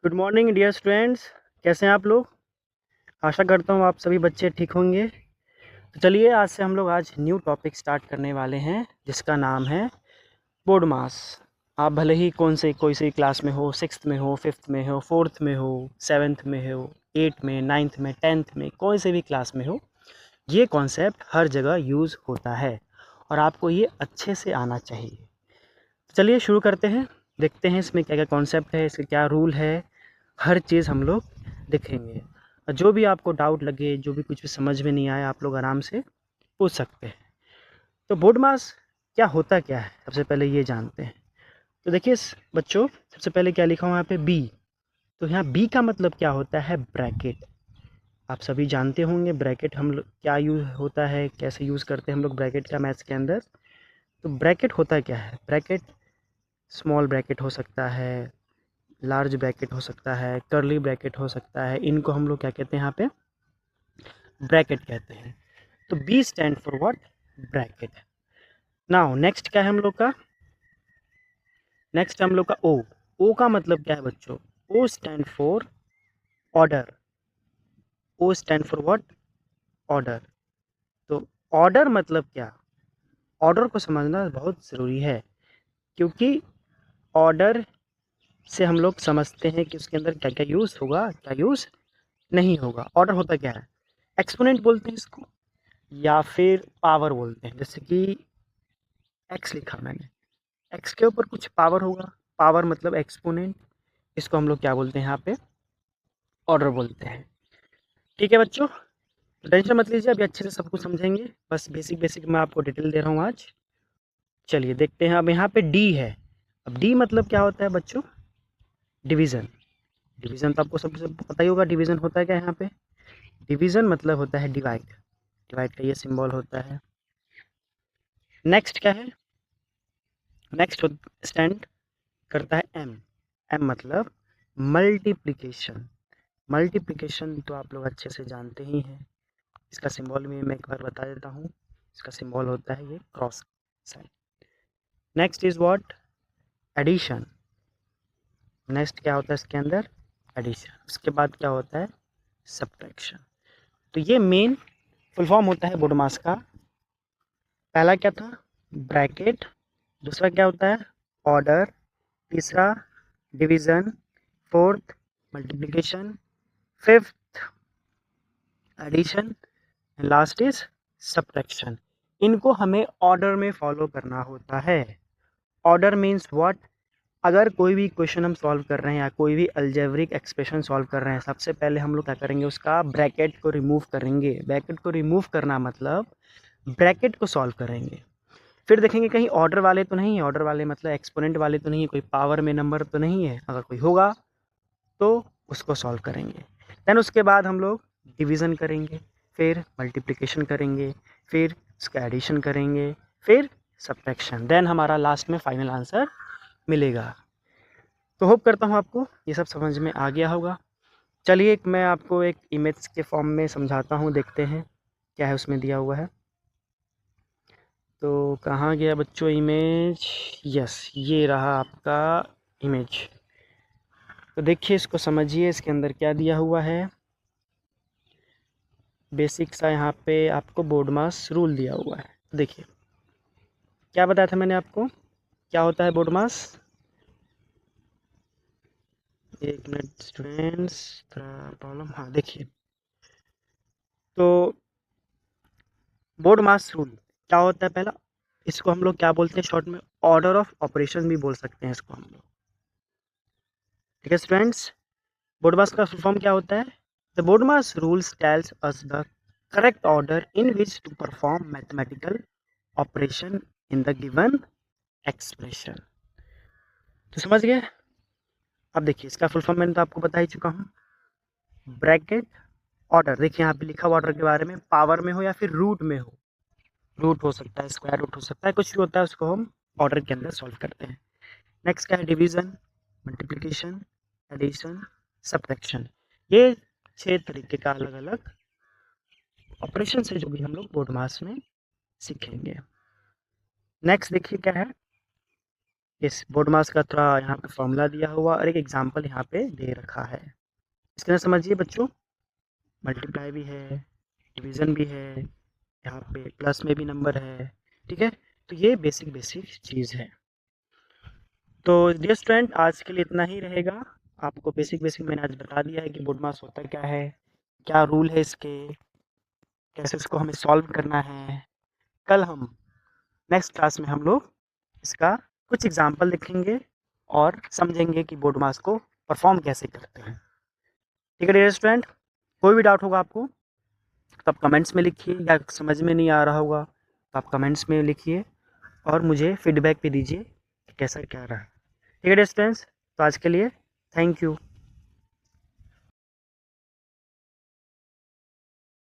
Good morning dear students. कैसे हैं आप लोग? आशा करता हूँ आप सभी बच्चे ठीक होंगे। तो चलिए आज न्यू टॉपिक स्टार्ट करने वाले हैं जिसका नाम है बोर्ड मास। आप भले ही कोई सी क्लास में हो, सिक्स्थ में हो, फिफ्थ में हो, फोर्थ में हो, सेवन्थ में हो, एट्थ में, नाइन्थ में, टेंथ में, कोई से भी क्लास में हो, ये कॉन्सेप्ट हर जगह यूज़ होता है और आपको ये अच्छे से आना चाहिए। तो चलिए शुरू करते हैं, देखते हैं इसमें क्या क्या कॉन्सेप्ट है, इसके क्या रूल है, हर चीज़ हम लोग देखेंगे। और जो भी आपको डाउट लगे, जो भी कुछ भी समझ में नहीं आए, आप लोग आराम से पूछ सकते हैं। तो बोर्ड मास क्या होता क्या है, सबसे पहले ये जानते हैं। तो देखिए बच्चों, सबसे पहले क्या लिखा हुआ है यहाँ पे, बी। तो यहाँ बी का मतलब क्या होता है, ब्रैकेट। आप सभी जानते होंगे ब्रैकेट हम लोग क्या यूज़ होता है, कैसे यूज़ करते हैं हम लोग ब्रैकेट का मैथ्स के अंदर। तो ब्रैकेट होता क्या है, ब्रैकेट स्मॉल ब्रैकेट हो सकता है, लार्ज ब्रैकेट हो सकता है, कर्ली ब्रैकेट हो सकता है। इनको हम लोग क्या कहते हैं यहाँ पे, ब्रैकेट कहते हैं। तो B stand for what, bracket. Now next क्या है हम लोग का, नेक्स्ट हम लोग का ओ। ओ का मतलब क्या है बच्चों, O stand for order. O stand for what, order. तो ऑर्डर मतलब क्या, ऑर्डर को समझना बहुत ज़रूरी है, क्योंकि ऑर्डर से हम लोग समझते हैं कि उसके अंदर क्या क्या यूज़ होगा, क्या यूज़ नहीं होगा। ऑर्डर होता क्या है, एक्सपोनेंट बोलते हैं इसको, या फिर पावर बोलते हैं। जैसे कि एक्स लिखा मैंने, एक्स के ऊपर कुछ पावर होगा, पावर मतलब एक्सपोनेंट, इसको हम लोग क्या बोलते हैं यहाँ पे, ऑर्डर बोलते हैं। ठीक है बच्चों, तो टेंशन मत लीजिए, अभी अच्छे से सब कुछ समझेंगे। बस बेसिक बेसिक मैं आपको डिटेल दे रहा हूँ आज। चलिए देखते हैं। अब यहाँ पे डी है। अब डी मतलब क्या होता है बच्चों, डिवीज़न। डिवीज़न तो आपको सबसे पता ही होगा, डिवीज़न होता है क्या यहाँ पे, डिवीज़न मतलब होता है डिवाइड। डिवाइड का ये सिंबल होता है। नेक्स्ट क्या है, नेक्स्ट स्टैंड करता है एम। एम मतलब मल्टीप्लिकेशन। मल्टीप्लिकेशन तो आप लोग अच्छे से जानते ही हैं। इसका सिंबल भी मैं एक बार बता देता हूँ। इसका सिंबल होता है ये cross sign. Next is what, addition. Next क्या होता है इसके अंदर, एडिशन। उसके बाद क्या होता है, सब्ट्रैक्शन। तो ये मेन फुल फॉर्म होता है बोर्ड मास का। पहला क्या था, ब्रैकेट। दूसरा क्या होता है, ऑर्डर। तीसरा division. Fourth multiplication. Fifth edition. Last is subtraction. इनको हमें ऑर्डर में फॉलो करना होता है। ऑर्डर मीन्स व्हाट, अगर कोई भी क्वेश्चन हम सॉल्व कर रहे हैं या कोई भी अलजेब्रिक एक्सप्रेशन सॉल्व कर रहे हैं, सबसे पहले हम लोग क्या करेंगे, उसका ब्रैकेट को रिमूव करेंगे। ब्रैकेट को रिमूव करना मतलब ब्रैकेट को सॉल्व करेंगे। फिर देखेंगे कहीं ऑर्डर वाले तो नहीं है, ऑर्डर वाले मतलब एक्सपोनेंट वाले तो नहीं है, कोई पावर में नंबर तो नहीं है। अगर कोई होगा तो उसको सॉल्व करेंगे। देन उसके बाद हम लोग डिवीज़न करेंगे, फिर मल्टीप्लिकेशन करेंगे, फिर उसका एडिशन करेंगे, फिर सब्ट्रैक्शन। देन हमारा लास्ट में फाइनल आंसर मिलेगा। तो होप करता हूँ आपको ये सब समझ में आ गया होगा। चलिए मैं आपको एक इमेज के फॉर्म में समझाता हूँ, देखते हैं क्या है उसमें दिया हुआ है। तो कहाँ गया बच्चों इमेज, यस ये रहा आपका इमेज। तो देखिए इसको समझिए, इसके अंदर क्या दिया हुआ है। बेसिक सा यहाँ पे आपको बोर्ड मास रूल दिया हुआ है। देखिए क्या बताया था मैंने आपको, क्या होता है बोर्ड मास। एक मिनट स्टूडेंट्स, थोड़ा प्रॉब्लम, हाँ देखिए। तो बोर्ड मास रूल क्या होता है, पहला इसको हम लोग क्या बोलते हैं शॉर्ट में, ऑर्डर ऑफ ऑपरेशन भी बोल सकते हैं इसको हम लोग। ठीक है स्टूडेंट्स, बोर्ड मास का फुल फॉर्म क्या होता है, the BODMAS rules tells us the correct order in which to perform mathematical operation in the given expression. तो समझ गए। अब देखिए इसका फुल फॉर्म मैंने तो आपको बता ही चुका हूँ, ब्रैकेट ऑर्डर। देखिए यहाँ पे लिखा हुआ ऑर्डर के बारे में, पावर में हो या फिर रूट में हो, रूट हो सकता है, स्क्वायर रूट हो सकता है, कुछ भी होता है, उसको हम ऑर्डर के अंदर सॉल्व करते हैं। नेक्स्ट क्या है, डिवीजन, मल्टीप्लिकेशन, एडिशन, सब्ट्रैक्शन। ये 6 तरीके का अलग अलग ऑपरेशन है जो भी हम लोग बोर्ड मास में सीखेंगे। नेक्स्ट देखिए क्या है, इस बोर्ड मास का थोड़ा यहाँ पे फॉर्मूला दिया हुआ और एक एग्जांपल यहाँ पे दे रखा है। इसके अंदर समझिए बच्चों, मल्टीप्लाई भी है, डिवीज़न भी है, यहाँ पे प्लस में भी नंबर है, ठीक है। तो ये बेसिक चीज़ है। तो डियर स्टूडेंट, आज के लिए इतना ही रहेगा। आपको बेसिक मैंने आज बता दिया है कि बोर्ड मास होता क्या है, क्या रूल है इसके, कैसे इसको हमें सॉल्व करना है। कल हम नेक्स्ट क्लास में हम लोग इसका कुछ एग्जाम्पल देखेंगे और समझेंगे कि बोर्ड मास को परफॉर्म कैसे करते हैं। ठीक है डियर स्टूडेंट, कोई भी डाउट होगा आपको तो आप कमेंट्स में लिखिए, या समझ में नहीं आ रहा होगा तो आप कमेंट्स में लिखिए और मुझे फीडबैक भी दीजिए कि कैसा क्या रहा। ठीक है डियर स्टूडेंट्स, तो आज के लिए थैंक यू।